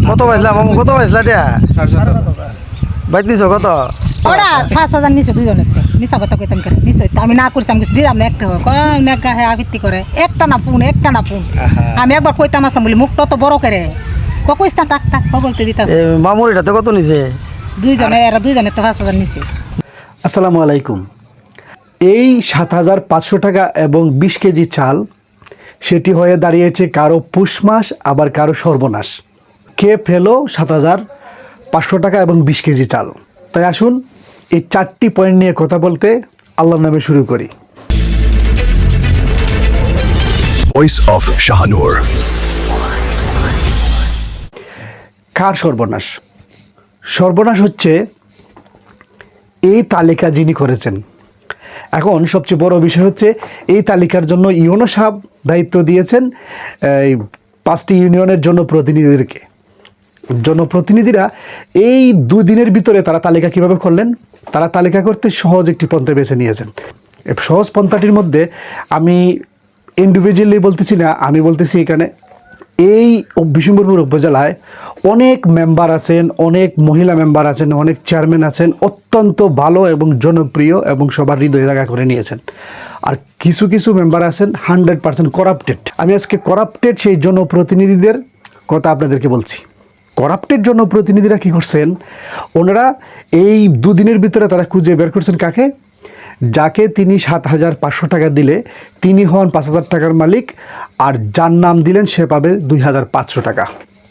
কত পাইছিলাম মামু কত পাইছিলা দিয়া বাইত নিছো কত ওরা 5,000 নিচে দুজনের মিশা কথা কইতাম করে নিশ্চয় আমি না করতাম কিছু দিলাম না একটা মেঘা হ্যাঁ আবৃত্তি করে একটা না ফোন আমি একবার কইতাম আসতাম বলি মুখটা তো বড় করে কইস না তাক তাক বলতে দিতাম মামুর এটাতে কত নিছে দুইজনে তো 5,000 নিচে। আসসালামু আলাইকুম। এই 7,500 টাকা এবং 20 কেজি চাল সেটি হয়ে দাঁড়িয়েছে কারো পুষ মাস আবার কারো সর্বনাশ। কে ফেলো 7,500 টাকা এবং 20 কেজি চাল? তাই আসুন এই 4টি পয়েন্ট নিয়ে কথা বলতে আল্লাহর নামে শুরু করি। Voice of Shahanur. কার সর্বনাশ? সর্বনাশ হচ্ছে এই তালিকা যিনি করেছেন। এখন সবচেয়ে বড় বিষয় হচ্ছে এই তালিকার জন্য ইউনো সাহেব দায়িত্ব দিয়েছেন এই 5টি ইউনিয়নের জনপ্রতিনিধিদেরকে। জনপ্রতিনিধিরা এই 2 দিনের ভিতরে তারা তালিকা কিভাবে করলেন? তারা তালিকা করতে সহজ একটি পন্থা বেছে নিয়েছেন। এই সহজ পন্থাটির মধ্যে আমি ইন্ডিভিজুয়ালি বলতেছি না, আমি বলতেছি এখানে এই বিশম্বরপুর উপজেলায় অনেক মেম্বার আছেন, অনেক মহিলা মেম্বার আছেন, অনেক চেয়ারম্যান আছেন, অত্যন্ত ভালো এবং জনপ্রিয় এবং সবার হৃদয় জায়গা করে নিয়েছেন। আর কিছু কিছু মেম্বার আছেন 100% করাপ্টেড। আমি আজকে করাপ্টেড সেই জনপ্রতিনিধিদের কথা আপনাদেরকে বলছি। করাপ্টেড জনপ্রতিনিধিরা কী করছেন? ওনারা এই 2 দিনের ভিতরে তারা খুঁজে বের করছেন কাকে? যাকে তিনি 7,500 টাকা দিলে তিনি হন 5,000 টাকার মালিক, আর যার নাম দিলেন সে পাবে 2,500 টাকা।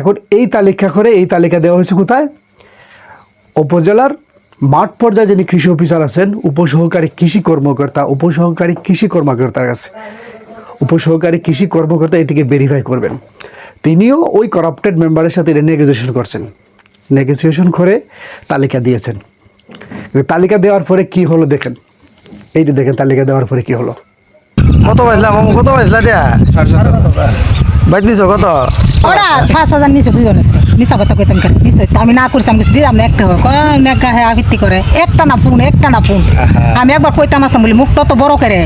এখন এই তালিকা করে এই তালিকা দেওয়া হয়েছে কোথায়? উপজেলার মাঠ পর্যায়ে যিনি কৃষি অফিসার আছেন, উপসহকারী কৃষি কর্মকর্তা, উপসহকারী কৃষি কর্মকর্তার কাছে। উপসহকারী কৃষি কর্মকর্তা এটিকে ভেরিফাই করবেন। তিনিও ওই করাপ্টেড মেম্বারের সাথে নেগোসিয়েশন করছেন, নেগোসিয়েশন করে তালিকা দিয়েছেন। তালিকা দেওয়ার পরে কি হলো দেখেন, এই যে দেখেন তালিকা দেওয়ার পরে কি হলো। কত পাইছিলাম মামু কত পাইছিলা দিয়া বাইত নিছো কত ওরা 5,000 নিচে দুজনের মিশা কথা কইতাম করে নিশ্চয় আমি না করতাম কিছু দিলাম না একটা মেঘা হ্যাঁ আবৃত্তি করে একটা না ফোন আমি একবার কইতাম আসতাম বলি মুখটা তো বড় করে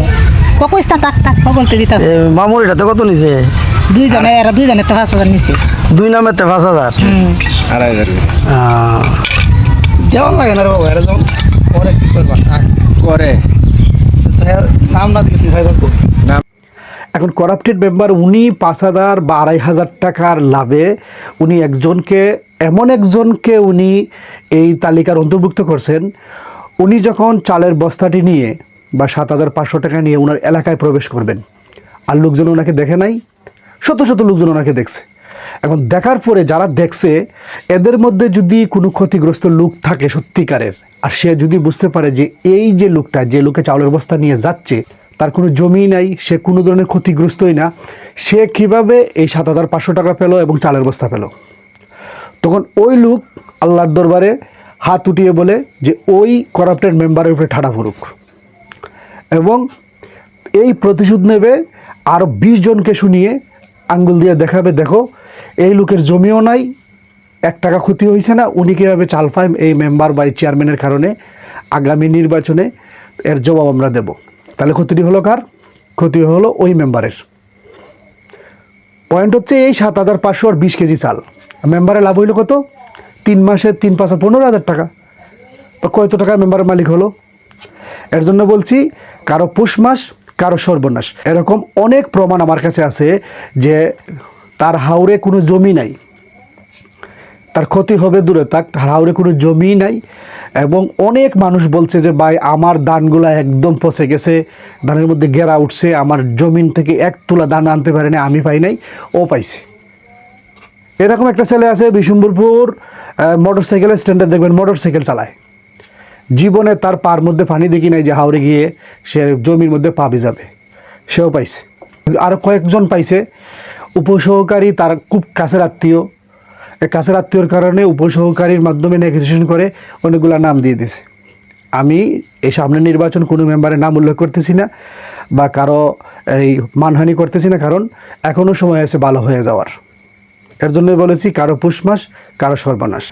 কইস না তাক তাক বলতে দিতাম মামুর এটাতে কত নিছে দুইজনে তো 5,000 নিচে। 2 নামেতে 5,000 যেমন লাগে না রে বাবা, এরা যেমন করে কি করবা করে নাম না দিলে তুই ভাই বলবো এখন করাপ্টেড মেম্বার উনি 5,000 বা 2,500 টাকার লাভে উনি এমন একজনকে উনি এই তালিকার অন্তর্ভুক্ত করছেন। উনি যখন চালের বস্তাটি নিয়ে বা 7,500 টাকা নিয়ে ওনার এলাকায় প্রবেশ করবেন, আর লোকজন ওনাকে দেখে নাই, শত শত লোকজন ওনাকে দেখছে। এখন দেখার পরে যারা দেখছে এদের মধ্যে যদি কোনো ক্ষতিগ্রস্ত লোক থাকে সত্যিকারের, আর সে যদি বুঝতে পারে যে এই যে লোকটা, যে লোকে চাউলের বস্তা নিয়ে যাচ্ছে তার কোনো জমি নাই, সে কোনো ধরনের ক্ষতিগ্রস্তই না, সে কীভাবে এই 7,500 টাকা পেল এবং চালের বস্তা পেল, তখন ওই লোক আল্লাহর দরবারে হাত উঠিয়ে বলে যে ওই করাপ্টেড মেম্বারের উপরে ঠাড়া পড়ুক, এবং এই প্রতিশোধ নেবে। আরও 20 জনকে শুনিয়ে আঙ্গুল দিয়ে দেখাবে, দেখো এই লোকের জমিও নাই, 1 টাকা ক্ষতি হয়েছে না, উনি কীভাবে চাল পায় এই মেম্বার বা এই চেয়ারম্যানের কারণে, আগামী নির্বাচনে এর জবাব আমরা দেব। তাহলে ক্ষতিটি হলো কার? ক্ষতি হলো ওই মেম্বারের। পয়েন্ট হচ্ছে এই 7,500 আর 20 কেজি চাল মেম্বারের লাভ হইল কত? 3 মাসে 3 5 15,000 টাকা। কত টাকা মেম্বারের মালিক হলো? এর জন্য বলছি কারো পুষ মাস কারো সর্বনাশ। এরকম অনেক প্রমাণ আমার কাছে আছে যে তার হাওরে কোনো জমি নাই, তার ক্ষতি হবে দূরে থাক, তার হাওরে কোনো জমি নাই, এবং অনেক মানুষ বলছে যে ভাই আমার ধানগুলা একদম পচে গেছে, ধানের মধ্যে গেরা উঠছে, আমার জমিন থেকে 1 তুলা ধান আনতে পারে না, আমি পাই নাই, ও পাইছে। এরকম একটা ছেলে আছে বিশম্বরপুর মোটরসাইকেলের স্ট্যান্ডে, দেখবেন মোটরসাইকেল চালায়, জীবনে তার পার মধ্যে পানি দেখি নাই যে হাওরে গিয়ে সে জমির মধ্যে পা ভিজাবে, সেও পাইছে। আর কয়েকজন পাইছে উপসহকারী, তার খুব কাছের আত্মীয়, কাছের আত্মীয়র কারণে উপসহকারীর মাধ্যমে নেগোসিয়েশন করে অনেকগুলো নাম দিয়ে দিয়েছে। আমি এই সামনের নির্বাচন কোনো মেম্বারের নাম উল্লেখ করতেছি না বা কারো এই মানহানি করতেছি না, কারণ এখনও সময় আছে ভালো হয়ে যাওয়ার। এর জন্যই বলেছি কারো পুষ মাস কারো সর্বনাশ।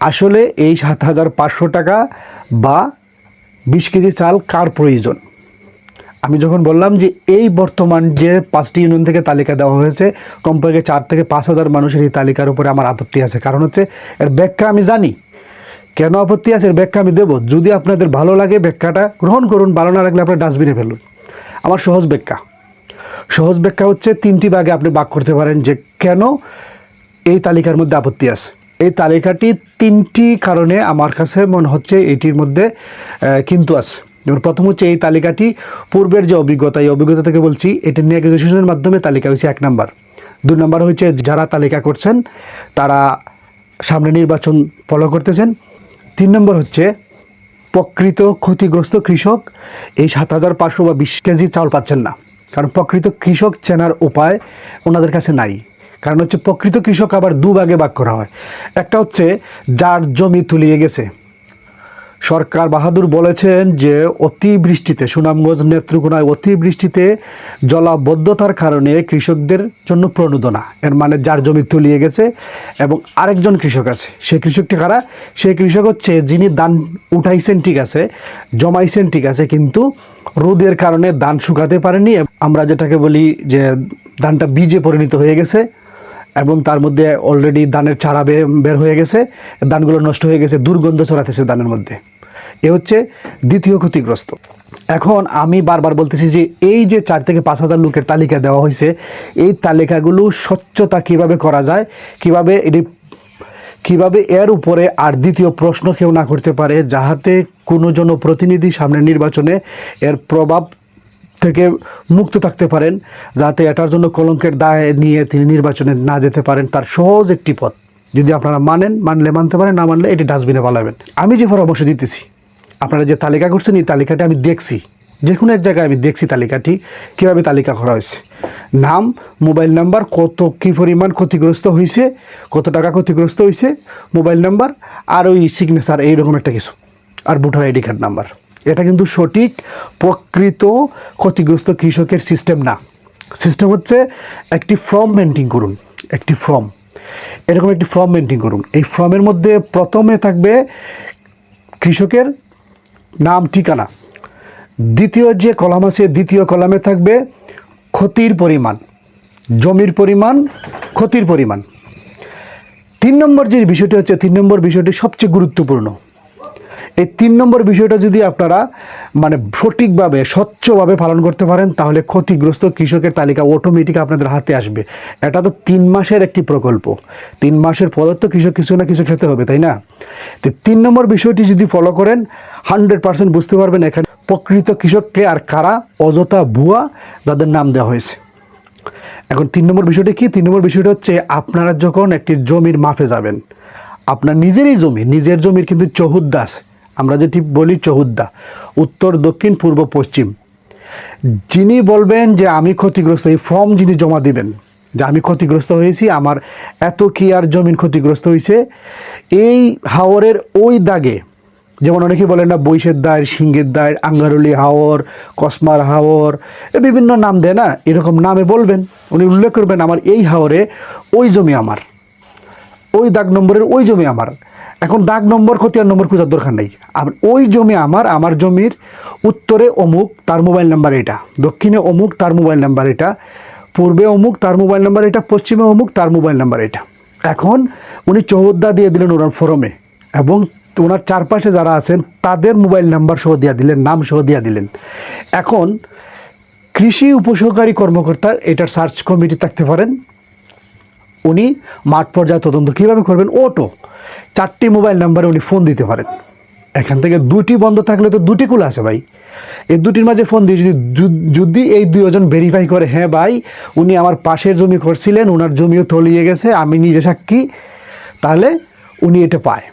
আসলে এই 7,500 টাকা বা 20 কেজি চাল কার প্রয়োজন? আমি যখন বললাম যে এই বর্তমান যে 5টি ইউনিয়ন থেকে তালিকা দেওয়া হয়েছে, কমপক্ষে 4 থেকে 5,000 মানুষের এই তালিকার উপরে আমার আপত্তি আছে। কারণ হচ্ছে এর ব্যাখ্যা আমি জানি, কেন আপত্তি আছে এর ব্যাখ্যা আমি দেব। যদি আপনাদের ভালো লাগে ব্যাখ্যাটা গ্রহণ করুন, ভালো না লাগলে আপনার ডাস্টবিনে ফেলুন। আমার সহজ ব্যাখ্যা হচ্ছে 3টি ভাগে আপনি ভাগ করতে পারেন যে কেন এই তালিকার মধ্যে আপত্তি আছে। এই তালিকাটি 3টি কারণে আমার কাছে মনে হচ্ছে এটির মধ্যে কিন্তু আছে। যেমন প্রথম হচ্ছে এই তালিকাটি পূর্বের যে অভিজ্ঞতা, এই অভিজ্ঞতা থেকে বলছি, এটি নেগোসিয়েশনের মাধ্যমে তালিকা হয়েছে 1 নাম্বার। 2 নাম্বার হচ্ছে যারা তালিকা করছেন তারা সামনে নির্বাচন ফলো করতেছেন। 3 নম্বর হচ্ছে প্রকৃত ক্ষতিগ্রস্ত কৃষক এই 7,500 বা 20 কেজি চাউল পাচ্ছেন না। কারণ প্রকৃত কৃষক চেনার উপায় ওনাদের কাছে নাই। কারণ হচ্ছে প্রকৃত কৃষক আবার 2 ভাগে ভাগ করা হয়। একটা হচ্ছে যার জমি তলিয়ে গেছে। সরকার বাহাদুর বলেছেন যে অতিবৃষ্টিতে, সুনামগঞ্জ নেত্রকোনায় অতিবৃষ্টিতে জলাবদ্ধতার কারণে কৃষকদের জন্য প্রণোদনা, এর মানে যার জমি তলিয়ে গেছে এবং আরেকজন কৃষক আছে। সেই কৃষকটি কারা? সেই কৃষক হচ্ছে যিনি ধান উঠাইছেন ঠিক আছে, জমাইছেন ঠিক আছে, কিন্তু রোদের কারণে ধান শুকাতে পারেনি। আমরা যেটাকে বলি যে ধানটা বীজে পরিণত হয়ে গেছে এবং তার মধ্যে অলরেডি ধানের চারা বের হয়ে গেছে, ধানগুলো নষ্ট হয়ে গেছে, দুর্গন্ধ ছড়াতেছে ধানের মধ্যে। এ হচ্ছে দ্বিতীয় ক্ষতিগ্রস্ত। এখন আমি বারবার বলতেছি যে এই যে 4 থেকে 5,000 লোকের তালিকা দেওয়া হয়েছে, এই তালিকাগুলো স্বচ্ছতা কিভাবে করা যায়, কিভাবে এর উপরে আর দ্বিতীয় প্রশ্ন কেউ না করতে পারে, যাহাতে কোনো জনপ্রতিনিধি সামনের নির্বাচনে এর প্রভাব থেকে মুক্ত থাকতে পারেন, যাতে এটার জন্য কলঙ্কের দায় নিয়ে তিনি নির্বাচনে না যেতে পারেন। তার সহজ একটি পথ, যদি আপনারা মানলে মানতে পারেন, না মানলে এটি ডাস্টবিনে পালাবেন। আমি যে পরামর্শ দিতেছি, আপনারা যে তালিকা করছেন এই তালিকাটি আমি দেখছি, যে কোনো এক জায়গায় আমি দেখছি তালিকাটি কীভাবে তালিকা করা হয়েছে। নাম, মোবাইল নাম্বার, কী পরিমাণ ক্ষতিগ্রস্ত হয়েছে, কত টাকা ক্ষতিগ্রস্ত হয়েছে, মোবাইল নাম্বার আর ওই সিগনেচার, এইরকম একটা কিছু, আর ভোটার আইডি কার্ড নাম্বার। এটা কিন্তু সঠিক প্রকৃত ক্ষতিগ্রস্ত কৃষকের সিস্টেম না। সিস্টেম হচ্ছে একটি ফর্ম মেনটেন করুন, এরকম একটি ফর্ম মেনটেন করুন। এই ফর্মের মধ্যে প্রথমে থাকবে কৃষকের নাম, ঠিকানা। দ্বিতীয় যে কলাম আছে, দ্বিতীয় কলামে থাকবে ক্ষতির পরিমাণ, জমির পরিমাণ, ক্ষতির পরিমাণ। 3 নম্বর যে বিষয়টি হচ্ছে, 3 নম্বর বিষয়টি সবচেয়ে গুরুত্বপূর্ণ। এই 3 নম্বর বিষয়টা যদি আপনারা মানে সঠিকভাবে, স্বচ্ছভাবে পালন করতে পারেন, তাহলে ক্ষতিগ্রস্ত কৃষকের তালিকা অটোমেটিক আপনাদের হাতে আসবে। এটা তো 3 মাসের একটি প্রকল্প, 3 মাসের পর তো কৃষক কিছু না কিছু খেতে হবে, তাই না? তো 3 নম্বর বিষয়টি যদি ফলো করেন 100% বুঝতে পারবেন এখানে প্রকৃত কৃষককে আর কারা অযথা ভুয়া যাদের নাম দেওয়া হয়েছে। এখন 3 নম্বর বিষয়টি কি? 3 নম্বর বিষয়টা হচ্ছে আপনারা যখন একটি জমির মাপে যাবেন, আপনার নিজেরই জমি, নিজের জমির কিন্তু চৌহুদ্দা আছে, আমরা যেটি বলি চৌহুদ্দা, উত্তর, দক্ষিণ, পূর্ব, পশ্চিম। যিনি বলবেন যে আমি ক্ষতিগ্রস্ত, এই ফর্ম যিনি জমা দিবেন যে আমি ক্ষতিগ্রস্ত হয়েছি, আমার এত কি আর জমিন ক্ষতিগ্রস্ত হয়েছে, এই হাওরের ওই দাগে, যেমন অনেকে বলেন না বৈশের দায়ের, সিংহের দায়ের, আঙ্গারুলি হাওর, কসমার হাওর, বিভিন্ন নাম দেয় না, এরকম নামে বলবেন, উনি উল্লেখ করবেন আমার এই হাওরে ওই জমি আমার, ওই দাগ নম্বরের ওই জমি আমার। এখন দাগ নম্বর, খতিয়ান নম্বর খোঁজার দরকার নেই, ওই জমি আমার জমির উত্তরে অমুক, তার মোবাইল নাম্বার এটা, দক্ষিণে অমুক, তার মোবাইল নাম্বার এটা, পূর্বে অমুক, তার মোবাইল নাম্বার এটা, পশ্চিমে অমুক, তার মোবাইল নাম্বার এটা। এখন উনি চৌহদ্দা দিয়ে দিলেন ওনার ফরমে, এবং ওনার চারপাশে যারা আছেন তাদের মোবাইল নাম্বার সহ দিয়ে দিলেন, নাম সহ দিয়ে দিলেন। এখন কৃষি উপসহকারী কর্মকর্তার এটার সার্চ কমিটি থাকতে পারেন, উনি মাঠ পর্যায়ে তদন্ত কীভাবে করবেন, অটো 4টি মোবাইল নাম্বারে উনি ফোন দিতে পারেন। এখান থেকে 2টি বন্ধ থাকলে তো 2টি খোলা আছে ভাই, এই 2টির মাঝে ফোন দিয়ে যদি এই 2 জন ভেরিফাই করে হ্যাঁ ভাই উনি আমার পাশের জমি করছিলেন, ওনার জমিও তলিয়ে গেছে, আমি নিজে সাক্ষী, তাহলে উনি এটা পায়।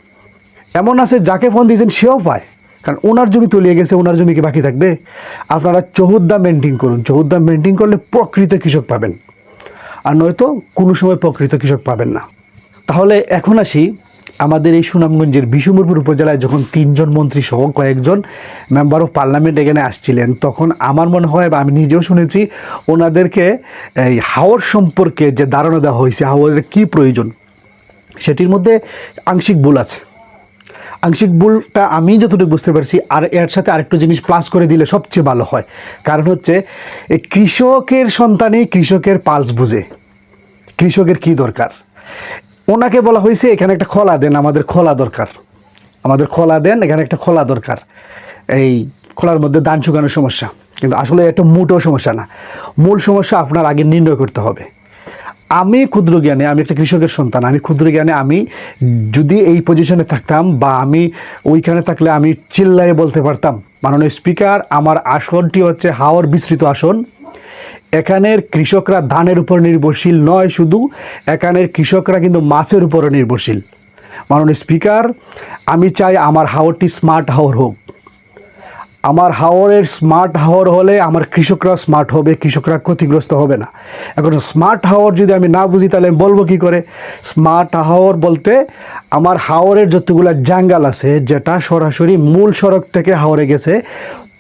এমন আছে যাকে ফোন দিয়েছেন সেও পায়, কারণ ওনার জমি তলিয়ে গেছে, ওনার জমি কি বাকি থাকবে? আপনারা চৌহদ্দা মেনটেন করুন, চৌহদ্দা মেনটেন করলে প্রকৃত কৃষক পাবেন, আর নয়তো কোনো সময় প্রকৃত কৃষক পাবেন না। তাহলে এখন আসি, আমাদের এই সুনামগঞ্জের বিশম্বরপুর উপজেলায় যখন 3 জন মন্ত্রী সহ কয়েকজন মেম্বার অফ পার্লামেন্ট এখানে আসছিলেন, তখন আমার মনে হয়, বা আমি নিজেও শুনেছি, ওনাদেরকে এই হাওর সম্পর্কে যে ধারণা দেওয়া হয়েছে, হাওরের কী প্রয়োজন, সেটির মধ্যে আংশিক ভুল আছে। আংশিক ভুলটা আমি যতটুকু বুঝতে পারছি, আর এর সাথে আরেকটু জিনিস প্লাস করে দিলে সবচেয়ে ভালো হয়। কারণ হচ্ছে এই কৃষকের সন্তানই কৃষকের পালস বুঝে, কৃষকের কি দরকার। ওনাকে বলা হয়েছে এখানে একটা খোলা দেন, আমাদের খোলা দরকার, আমাদের খোলা দেন, এখানে একটা খোলা দরকার, এই খোলার মধ্যে ধান শুকানোর সমস্যা। কিন্তু আসলে এটা মোটেও সমস্যা না, মূল সমস্যা আপনার আগে নির্ণয় করতে হবে। আমি ক্ষুদ্র জ্ঞানে, আমি একটা কৃষকের সন্তান, আমি ক্ষুদ্র জ্ঞানে আমি যদি এই পজিশনে থাকতাম বা আমি ওইখানে থাকলে আমি চিল্লায়ে বলতে পারতাম, মাননীয় স্পিকার আমার আসনটি হচ্ছে হাওর বিস্তৃত আসন, এখানের কৃষকরা ধানের উপর নির্ভরশীল নয় শুধু, এখানের কৃষকরা কিন্তু মাছের উপরও নির্ভরশীল। মাননীয় স্পিকার, আমি চাই আমার হাওরটি স্মার্ট হাওর হোক। আমার হাওরের স্মার্ট হাওর হলে আমার কৃষকরা স্মার্ট হবে, কৃষকরা ক্ষতিগ্রস্ত হবে না। এখন স্মার্ট হাওর যদি আমি না বুঝি তাহলে আমি বলবো কী করে? স্মার্ট হাওর বলতে আমার হাওরের যতগুলো জাঙ্গাল আছে, যেটা সরাসরি মূল সড়ক থেকে হাওরে গেছে,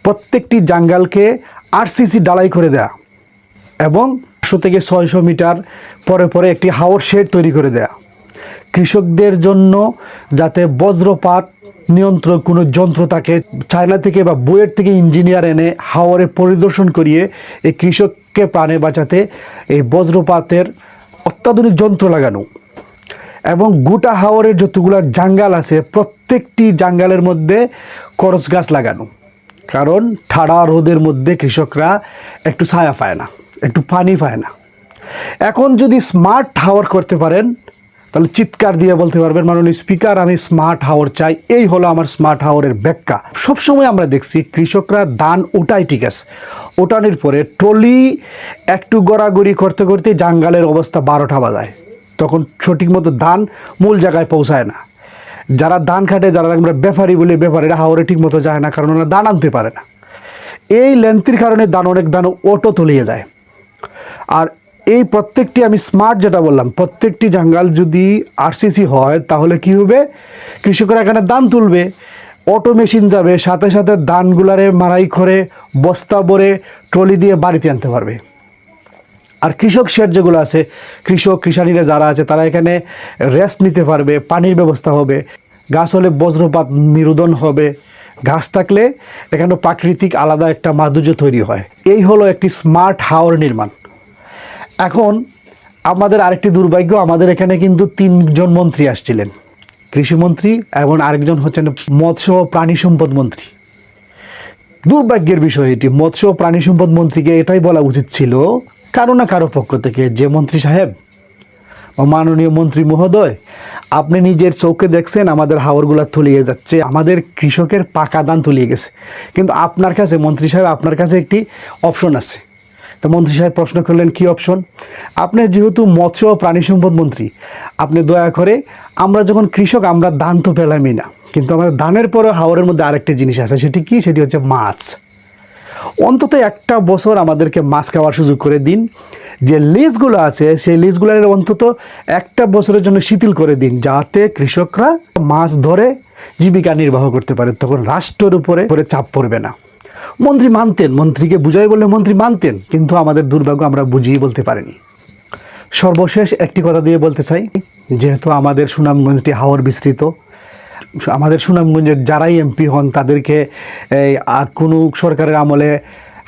প্রত্যেকটি জাঙ্গালকে আরসিসি ডালাই করে দেয়া এবং 100 থেকে 600 মিটার পরে পরে একটি হাওর শেড তৈরি করে দেয়া। কৃষকদের জন্য যাতে বজ্রপাত নিয়ন্ত্রক কোনো যন্ত্র থাকে, চায়না থেকে বা বুয়েট থেকে ইঞ্জিনিয়ার এনে হাওরে পরিদর্শন করিয়ে এই কৃষককে প্রাণে বাঁচাতে এই বজ্রপাতের অত্যাধুনিক যন্ত্র লাগানো, এবং গোটা হাওরের যতগুলো জাঙ্গাল আছে প্রত্যেকটি জাঙ্গালের মধ্যে করচ গাছ লাগানো। কারণ ঠাড়া রোদের মধ্যে কৃষকরা একটু ছায়া পায় না, একটু পানি পায় না। এখন যদি স্মার্ট হাওর করতে পারেন তাহলে চিৎকার দিয়ে বলতে পারবেন, মাননীয় স্পিকার আমি স্মার্ট হাওর চাই। এই হলো আমার স্মার্ট হাওরের ব্যাখ্যা। সবসময় আমরা দেখছি কৃষকরা ধান ওঠায়, ঠিক আছে, ওঠানোর পরে ট্রলি একটু গড়াগড়ি করতে করতে জাঙ্গালের অবস্থা 12টা বাজায়, তখন সঠিক মতো ধান মূল জায়গায় পৌঁছায় না। যারা ধান কাটে, যারা আমরা ব্যাপারী বলি, ব্যাপারীরা হাওরে ঠিক মতো যায় না, কারণ ওরা ধান আনতে পারে না। এই লেন্থির কারণে অনেক ধান অটো তলিয়ে যায়। আর এই প্রত্যেকটি, আমি স্মার্ট যেটা বললাম, প্রত্যেকটি জাঙ্গাল যদি আরসিসি হয় তাহলে কি হবে? কৃষকরা এখানে ধান তুলবে, অটো মেশিন যাবে, সাথে সাথে ধানগুলারে মারাই করে বস্তা ভরে ট্রলি দিয়ে বাড়িতে আনতে পারবে। আর কৃষক শেড যেগুলো আছে, কৃষানীরা যারা আছে তারা এখানে রেস্ট নিতে পারবে, পানির ব্যবস্থা হবে, গাছ হলে বজ্রপাত নিরোধন হবে, গাছ থাকলে এখানে প্রাকৃতিক আলাদা একটা মাধুর্য তৈরি হয়। এই হলো একটি স্মার্ট হাওর নির্মাণ। এখন আমাদের আরেকটি দুর্ভাগ্য, আমাদের এখানে কিন্তু 3জন মন্ত্রী আসছিলেন, কৃষিমন্ত্রী এবং আরেকজন হচ্ছেন মৎস্য ও প্রাণী সম্পদ মন্ত্রী। দুর্ভাগ্যের বিষয় এটি, মৎস্য ও প্রাণী সম্পদ মন্ত্রীকে এটাই বলা উচিত ছিল কারো না কারো পক্ষ থেকে, যে মন্ত্রী সাহেব ও মাননীয় মন্ত্রী মহোদয়, আপনি নিজের চোখে দেখছেন আমাদের হাওরগুলা তলিয়ে যাচ্ছে, আমাদের কৃষকের পাকা ধান তলিয়ে গেছে, কিন্তু আপনার কাছে মন্ত্রী সাহেব, আপনার কাছে একটি অপশন আছে। তো মন্ত্রী সাহেব প্রশ্ন করলেন, কি অপশন? আপনি যেহেতু মৎস্য ও প্রাণী সম্পদ মন্ত্রী, আপনি দয়া করে, আমরা যখন কৃষক আমরা ধান তো পেলামই না, কিন্তু আমাদের ধানের পরে হাওরের মধ্যে আরেকটি জিনিস আছে, সেটি কি? সেটি হচ্ছে মাছ। অন্তত একটা বছর আমাদেরকে মাছ খাওয়ার সুযোগ করে দিন। যে লিজগুলো আছে সেই লিজগুলোর অন্তত একটা বছরের জন্য শিথিল করে দিন, যাতে কৃষকরা মাছ ধরে জীবিকা নির্বাহ করতে পারে, তখন রাষ্ট্রের উপরে চাপ পড়বে না। মন্ত্রী মানতেন, মন্ত্রীকে বুঝাই বললে মন্ত্রী মানতেন, কিন্তু আমাদের দুর্ভাগ্য আমরা বুঝিয়ে বলতে পারিনি। সর্বশেষ একটি কথা দিয়ে বলতে চাই, যেহেতু আমাদের সুনামগঞ্জটি হাওর বিস্তৃত, আমাদের সুনামগঞ্জের যারাই এমপি হন তাদেরকে কোনো সরকারের আমলে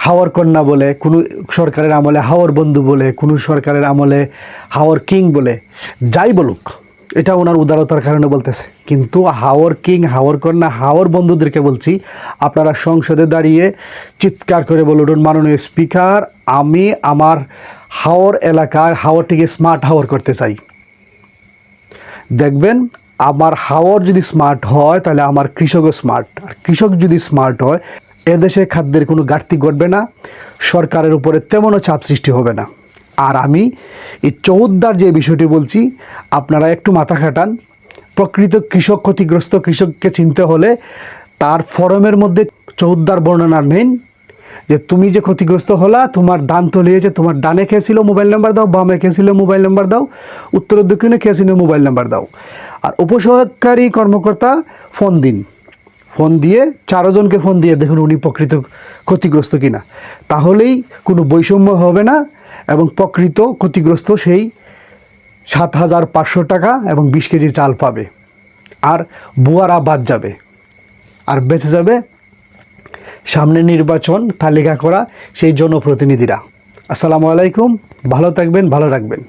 হাওর কন্যা বলে, কোনো সরকারের আমলে হাওর বন্ধু বলে, কোনো সরকারের আমলে হাওর কিং বলে, যাই বলুক, এটা ওনার উদারতার কারণে বলতেছে। কিন্তু হাওর কিং, হাওর কন্যা, হাওর বন্ধুদেরকে বলছি, আপনারা সংসদে দাঁড়িয়ে চিৎকার করে বলুন, মাননীয় স্পিকার আমি আমার হাওর এলাকার হাওরটিকে স্মার্ট হাওর করতে চাই। দেখবেন আমার হাওর যদি স্মার্ট হয় তাহলে আমার কৃষকও স্মার্ট, আর কৃষক যদি স্মার্ট হয় এদেশে খাদ্যের কোনো ঘাটতি ঘটবে না, সরকারের উপরে তেমনও চাপ সৃষ্টি হবে না। আর আমি এই চৌদ্দার যে বিষয়টি বলছি, আপনারা একটু মাথা খাটান। প্রকৃত কৃষক ক্ষতিগ্রস্ত কৃষককে চিনতে হলে তার ফরমের মধ্যে চৌদ্দার বর্ণনা নেন, যে তুমি যে ক্ষতিগ্রস্ত হলা, তোমার ধান তলিয়েছে, তোমার ডানে খেয়েছিল মোবাইল নাম্বার দাও, বামে খেয়েছিল মোবাইল নাম্বার দাও, উত্তর দক্ষিণে খেয়েছিল মোবাইল নাম্বার দাও। আর উপসহকারী কর্মকর্তা ফোন দিন, ফোন দিয়ে 4 জনকে ফোন দিয়ে দেখুন উনি প্রকৃত ক্ষতিগ্রস্ত কিনা, তাহলেই কোনো বৈষম্য হবে না এবং প্রকৃত ক্ষতিগ্রস্ত সেই 7,500 টাকা এবং 20 কেজি চাল পাবে। আর বুয়ারা বাদ যাবে, আর বেঁচে যাবে সামনে নির্বাচন তালিকা করা সেই জনপ্রতিনিধিরা। আসসালামু আলাইকুম, ভালো থাকবেন, ভালো রাখবেন।